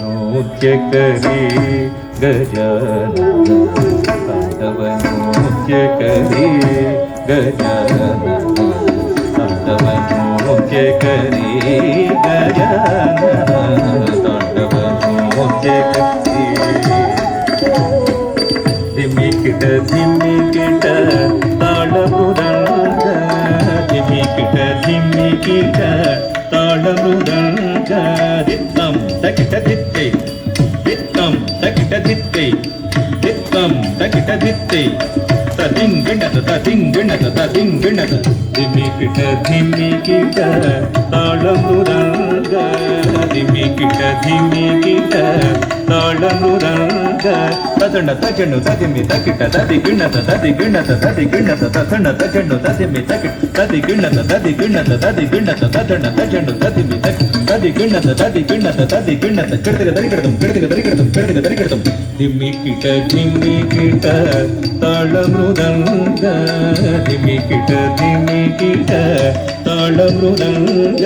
ತಾಂಡವನೋದ್ಯಕರಿ ಗಜಾನನ ತಾಂಡವನೋದ್ಯಕರಿ ಗಜಾನನ ತಾಂಡವನೋದ್ಯಕರಿ ಗಜಾನನ ತಾಂಡವನೋದ್ಯಕರಿ ಧಿಮಿಕಿಟ ಧಿಮಿಕಿಟ ತಾಳ ಮೃದಂಗ ಧಿಮಿಕಿಟ ಧಿಮಿಕಿಟ ತಾಳ ಮೃದಂಗ ದಿತ್ತಂ ತಕಿಟ ದಿತ್ತೈ ದಿತ್ತಂ ತಕಿಟ ದಿತ್ತೈ ದಿತ್ತಂ ತಕಿಟ ದಿತ್ತೈ ತದಿಂಗಿಣದ ತದಿಂಗಿಣದ ತದಿಂಗಿಣದ ಧಿಮಿಕಿಟ ಧಿಮಿಕಿಟ ತಾಳ ಮೃದಂಗ ಧಿಮಿಕಿಟ ಧಿಮಿಕಿಟ ತಾಳ ಮೃದಂಗ ತದಣ ತಜಣು ತದಿಮಿ ತಕಿಟ ತದಿಗಿಣದ ತದಿಗಿಣದ ತದಿಗಿಣದ ತದಣ ತಜಣು ತದಿಮಿ ತಕಿಟ ತದಿಗಿಣದ ತದಿಗಿಣದ ತದಿಗಿಣದ ತದಣ ತಜಣು ತದಿಮಿ ತಕಿಟ ತದಿಗಿಣದ ತದಿಗಿಣದ ತದಿಗಿಣದ ಕೆಡದಿಗ ದರಿಗಿಡದಂ ಕೆಡದಿಗ ದರಿಗಿಡದಂ ಕೆಡದಿಗ ದರಿಗಿಡದಂ ಧಿಮಿಕಿಟ ಧಿಮಿಕಿಟ ತಾಳ ಮೃದಂಗ ಧಿಮಿಕಿಟ ಧಿಮಿಕಿಟ ತಾಳ ಮೃದಂಗ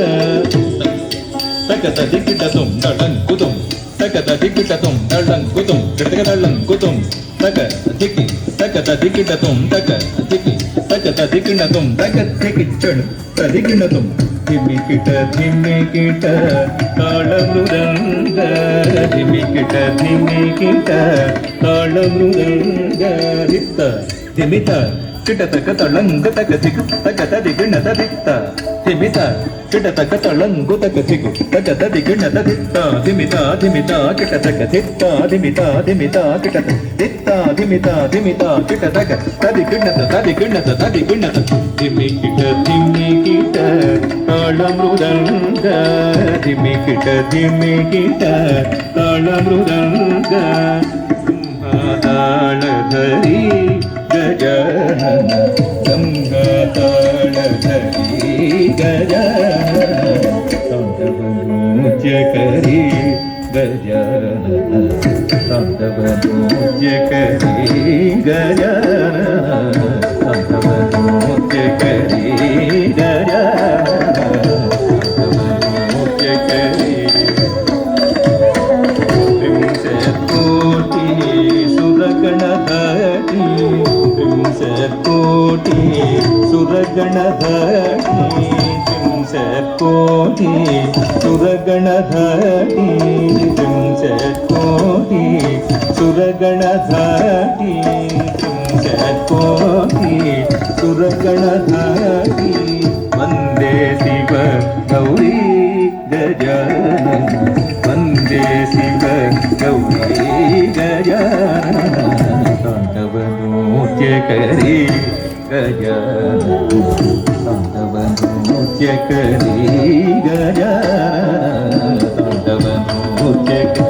ತಕತ ದಿಕ್ಕಿಟದುಂ ತಳಂಕುದುಂ ತಕತ ದಿಕ್ಕಿಟದುಂ ತಳಂಕುದುಂ ಕೆಡದಿಗ ತಳಂಕುದುಂ ತಕ ದಿಕ್ಕಿ ತಕತ ದಿಕ್ಕಿಟದುಂ ತಕ ದಿಕ್ಕಿ ತಕತ ದಿಕ್ಕಿಣದುಂ ತಕ ದಿಕ್ಕಿಟಣು ತದಿಗಿಣದುಂ ಧಿಮಿಕಿಟ ಧಿಮಿಕಿಟ ತಾಳ ಮೃದಂಗ ಧಿಮಿಕಿಟ ಧಿಮಿಕಿಟ ತಾಳ ಮೃದಂಗ ದಿತ್ತ ಧಿಮಿತ ಕಿಟತಕ ತಳಂಗ ತಕ ದಿಕ್ಕು ತಕ ತದಿಗಿಣದ ದಿತ್ತ ಧಿಮಿತ ಕಿಟತಕ ತಳಂಗು ತಕ ದಿಕ್ಕು ತಕ ತದಿಗಿಣದ ದಿತ್ತ ಧಿಮಿತ ಧಿಮಿತ ಕಿಟತಕ ದಿತ್ತ ಧಿಮಿತ ಧಿಮಿತ ಕಿಟತ ದಿತ್ತ ಧಿಮಿತ ಧಿಮಿತ ಕಿಟತಕ ತದಿಗಿಣದ ತದಿಗಿಣದ ತದಿಗಿಣದ ಧಿಮಿಕಿಟ ಧಿಮಿಕಿಟ ತಾಳ ಮೃದಂಗ ಧಿಮಿಕಿಟ ಧಿಮಿಕಿಟ ತಾಳ ಮೃದಂಗ ತಾಳಧರಿ ಗಜಾನನ ಗಂಗಾ ತಾಳಧರಿ ಗಜಾನನ ತಾಂಡವನೋದ್ಯಕರಿ ಗಜಾನನ ತಾಂಡವನೋದ್ಯಕರಿ ಗಜಾನನ ತಾಂಡವನೋದ್ಯಕರಿ ಗಜಾನನ ತಾಂಡವನೋದ್ಯಕರಿ ತ್ರಿಂಶತ್ಕೋಟಿ ಸುರಗಣಧರಿ ತ್ರಿಂಶತ್ಕೋಟಿ ಸುರಗಣಧರಿ ತ್ರಿಂಶತ್ಕೋಟಿ ಸುರಗಣಧರಿ ತ್ರಿಂಶತ್ಕೋಟಿ ಸುರಗಣಧರಿ ತ್ರಿಂಶತ್ಕೋಟಿ ಸುರಗಣಧರಿ ವಂದೇ ಶಿವ ಗೌರಿ ಗಜಾನನ ವಂದೇ ಶಿವ ಗೌರಿ ಗಜಾನನ ತಾಂಡವನೋದ್ಯಕರಿ ಗಜಾನನ ತಾಂಡವನೋದ್ಯಕರಿ ಗಜಾನನ ತಾಂಡವನೋದ್ಯಕರಿ